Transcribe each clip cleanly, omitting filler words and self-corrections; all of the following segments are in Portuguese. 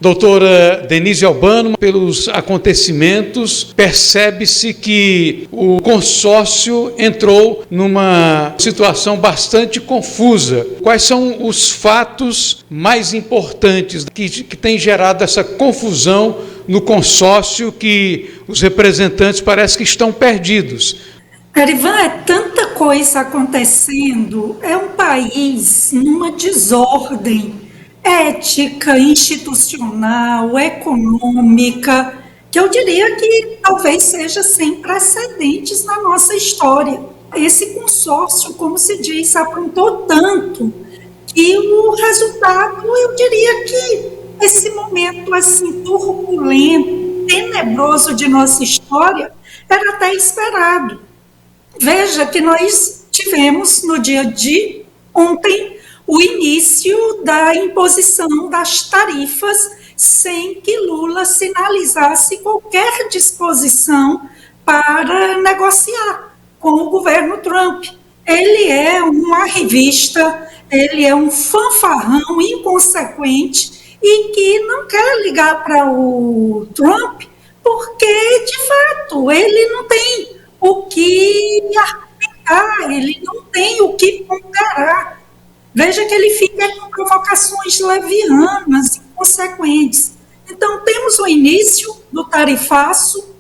Doutora Denise Albano, pelos acontecimentos, percebe-se que o consórcio entrou numa situação bastante confusa. Quais são os fatos mais importantes que têm gerado essa confusão no consórcio, que os representantes parecem que estão perdidos? Erivan, é tanta coisa acontecendo, é um país numa desordem ética, institucional, econômica, que eu diria que talvez seja sem precedentes na nossa história. Esse consórcio, como se diz, aprontou tanto que o resultado, eu diria que esse momento assim turbulento, tenebroso de nossa história, era até esperado. Veja que nós tivemos no dia de ontem o início da imposição das tarifas sem que Lula sinalizasse qualquer disposição para negociar com o governo Trump. Ele é um arrivista, ele é um fanfarrão inconsequente e que não quer ligar para o Trump porque, de fato, ele não tem o que argumentar, ele não tem o que ponderar. Veja que ele fica com provocações levianas, inconsequentes. Então, temos o início do tarifaço,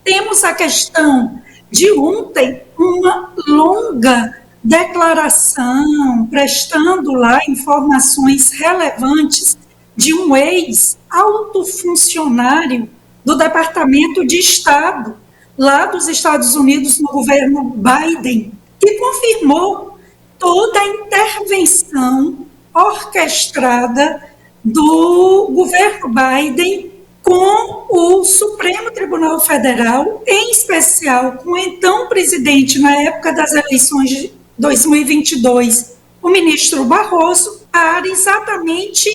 temos a questão de ontem, uma longa declaração, prestando lá informações relevantes de um ex-alto funcionário do Departamento de Estado, lá dos Estados Unidos, no governo Biden, que confirmou toda a intervenção orquestrada do governo Biden com o Supremo Tribunal Federal, em especial com o então presidente, na época das eleições de 2022, o ministro Barroso, para exatamente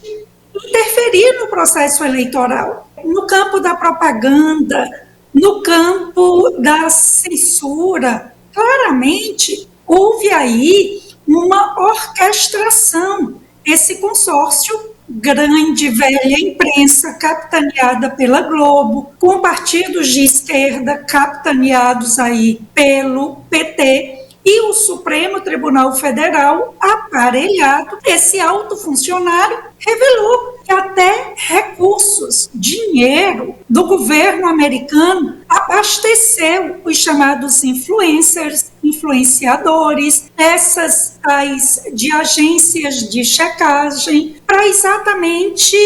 interferir no processo eleitoral, no campo da propaganda, no campo da censura. Claramente, houve aí uma orquestração. Esse consórcio, grande, velha imprensa, capitaneada pela Globo, com partidos de esquerda capitaneados aí pelo PT, e o Supremo Tribunal Federal, aparelhado, esse alto funcionário revelou que até recursos, dinheiro do governo americano abasteceu os chamados influencers, influenciadores, essas tais de agências de checagem, para exatamente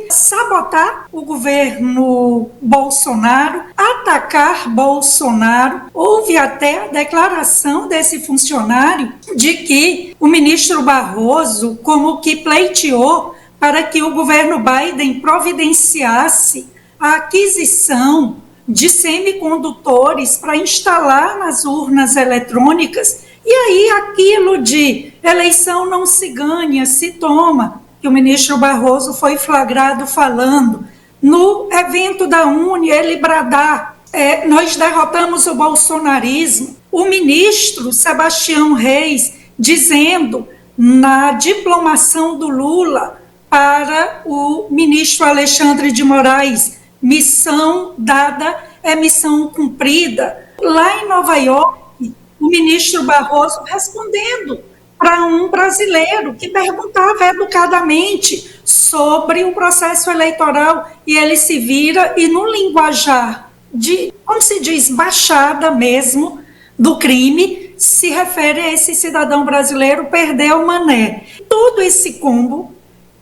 sabotar o governo Bolsonaro, atacar Bolsonaro. Houve até a declaração desse funcionário de que o ministro Barroso, como que pleiteou para que o governo Biden providenciasse a aquisição de semicondutores para instalar nas urnas eletrônicas, e aí aquilo de eleição não se ganha, se toma, que o ministro Barroso foi flagrado falando, no evento da Uni, ele bradar, nós derrotamos o bolsonarismo, o ministro Sebastião Reis dizendo na diplomação do Lula para o ministro Alexandre de Moraes, missão dada é missão cumprida. Lá em Nova York, o ministro Barroso respondendo para um brasileiro que perguntava educadamente sobre o processo eleitoral, e ele se vira e no linguajar de, como se diz, baixada mesmo do crime, se refere a esse cidadão brasileiro perdeu o mané. Todo esse combo,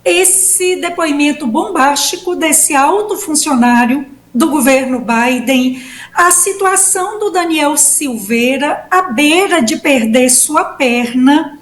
esse depoimento bombástico desse alto funcionário do governo Biden, a situação do Daniel Silveira à beira de perder sua perna,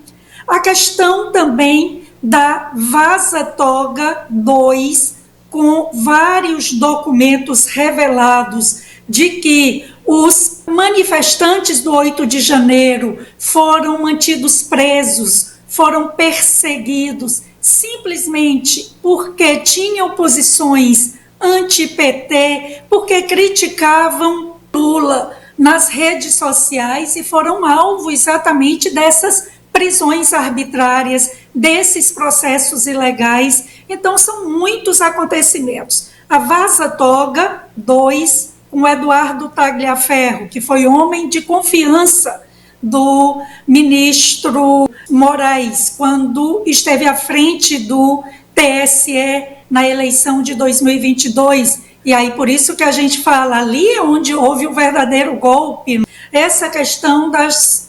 a questão também da Vaza Toga 2, com vários documentos revelados de que os manifestantes do 8 de janeiro foram mantidos presos, foram perseguidos, simplesmente porque tinham posições anti-PT, porque criticavam Lula nas redes sociais e foram alvo exatamente dessas prisões arbitrárias, desses processos ilegais. Então, são muitos acontecimentos. A Vaza Toga 2, com Eduardo Tagliaferro, que foi homem de confiança do ministro Moraes, quando esteve à frente do TSE na eleição de 2022. E aí, por isso que a gente fala, ali é onde houve o verdadeiro golpe. Essa questão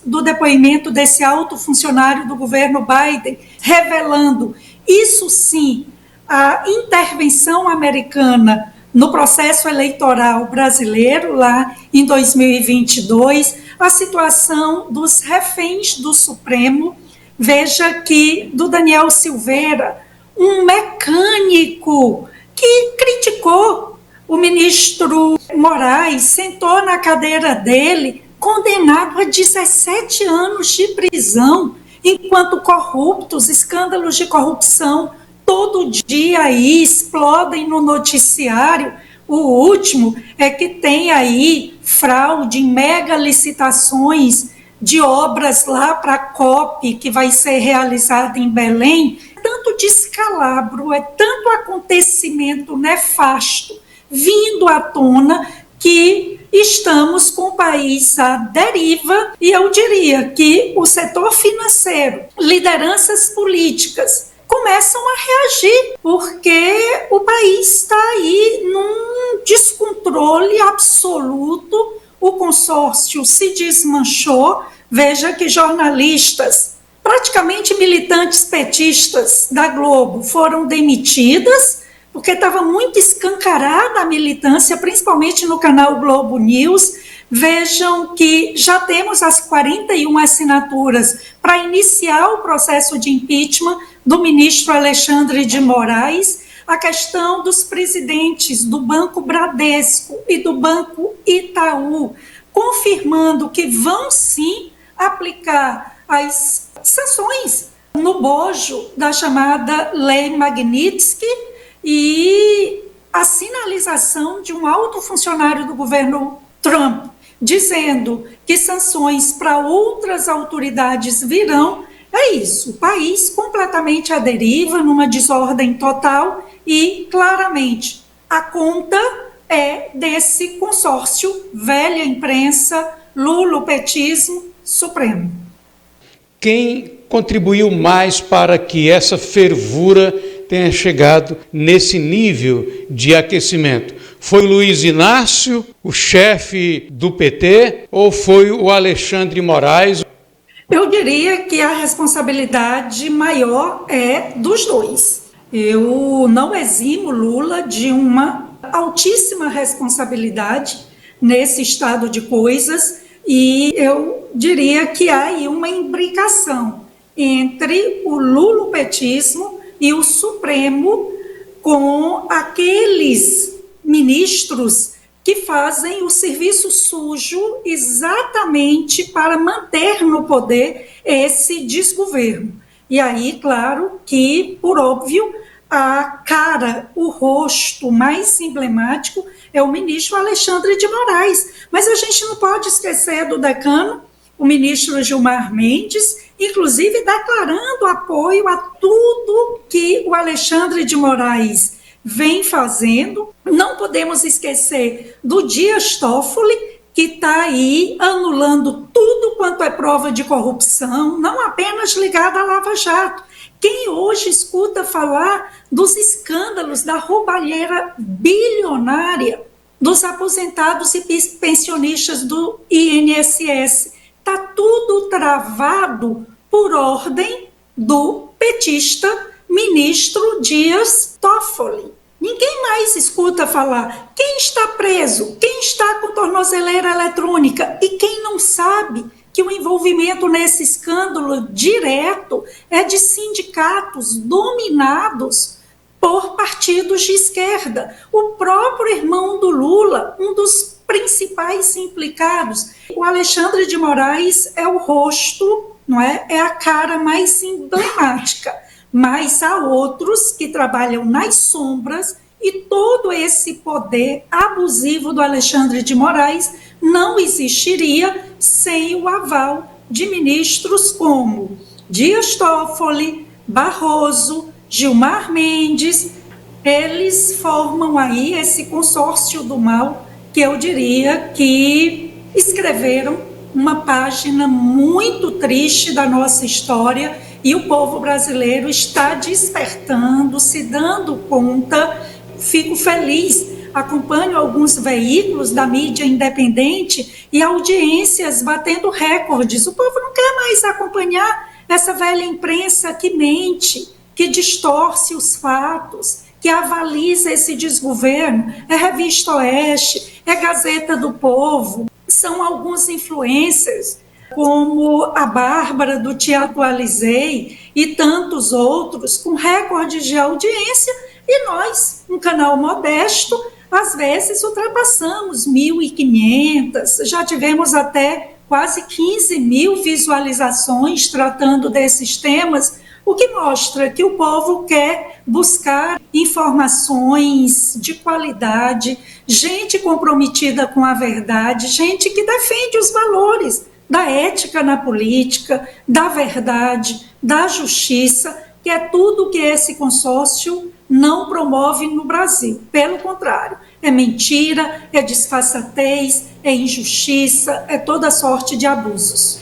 do depoimento desse alto funcionário do governo Biden, revelando, isso sim, a intervenção americana no processo eleitoral brasileiro, lá em 2022, a situação dos reféns do Supremo. Veja que do Daniel Silveira, um mecânico que criticou o ministro Moraes, sentou na cadeira dele, condenado a 17 anos de prisão, enquanto corruptos, escândalos de corrupção, todo dia aí explodem no noticiário. O último é que tem aí fraude em mega licitações de obras lá para a COP, que vai ser realizada em Belém. Tanto descalabro, é tanto acontecimento nefasto vindo à tona, que estamos com o país à deriva, e eu diria que o setor financeiro, lideranças políticas, começam a reagir, porque o país está aí num descontrole absoluto, o consórcio se desmanchou. Veja que jornalistas, praticamente militantes petistas da Globo, foram demitidas, porque estava muito escancarada a militância, principalmente no canal Globo News. Vejam que já temos as 41 assinaturas para iniciar o processo de impeachment do ministro Alexandre de Moraes. A questão dos presidentes do Banco Bradesco e do Banco Itaú, confirmando que vão sim aplicar as sanções no bojo da chamada Lei Magnitsky, e a sinalização de um alto funcionário do governo Trump dizendo que sanções para outras autoridades virão. É isso, o país completamente à deriva, numa desordem total, e claramente a conta é desse consórcio velha imprensa, lulopetismo supremo. Quem contribuiu mais para que essa fervura tenha chegado nesse nível de aquecimento? Foi o Luiz Inácio, o chefe do PT, ou foi o Alexandre Moraes? Eu diria que a responsabilidade maior é dos dois. Eu não eximo Lula de uma altíssima responsabilidade nesse estado de coisas, e eu diria que há aí uma imbricação entre o lulopetismo e o Supremo, com aqueles ministros que fazem o serviço sujo exatamente para manter no poder esse desgoverno. E aí, claro que, por óbvio, a cara, o rosto mais emblemático é o ministro Alexandre de Moraes. Mas a gente não pode esquecer do decano, o ministro Gilmar Mendes, inclusive declarando apoio a tudo que o Alexandre de Moraes vem fazendo. Não podemos esquecer do Dias Toffoli, que está aí anulando tudo quanto é prova de corrupção, não apenas ligada à Lava Jato. Quem hoje escuta falar dos escândalos da roubalheira bilionária dos aposentados e pensionistas do INSS? Está tudo travado por ordem do petista ministro Dias Toffoli. Ninguém mais escuta falar quem está preso, quem está com tornozeleira eletrônica, e quem não sabe que o envolvimento nesse escândalo direto é de sindicatos dominados por partidos de esquerda. O próprio irmão do Lula, um dos principais implicados. O Alexandre de Moraes é o rosto, não é? É a cara mais emblemática. Mas há outros que trabalham nas sombras, e todo esse poder abusivo do Alexandre de Moraes não existiria sem o aval de ministros como Dias Toffoli, Barroso, Gilmar Mendes, eles formam aí esse consórcio do mal, que eu diria que escreveram uma página muito triste da nossa história, e o povo brasileiro está despertando, se dando conta. Fico feliz, acompanho alguns veículos da mídia independente e audiências batendo recordes. O povo não quer mais acompanhar essa velha imprensa que mente, que distorce os fatos, que avaliza esse desgoverno. É Revista Oeste, é Gazeta do Povo, são alguns influencers, como a Bárbara do Te Atualizei e tantos outros, com recordes de audiência, e nós, um canal modesto, às vezes ultrapassamos 1.500, já tivemos até quase 15 mil visualizações tratando desses temas, o que mostra que o povo quer buscar informações de qualidade, gente comprometida com a verdade, gente que defende os valores da ética na política, da verdade, da justiça, que é tudo que esse consórcio não promove no Brasil. Pelo contrário, é mentira, é disfarçatez, é injustiça, é toda sorte de abusos.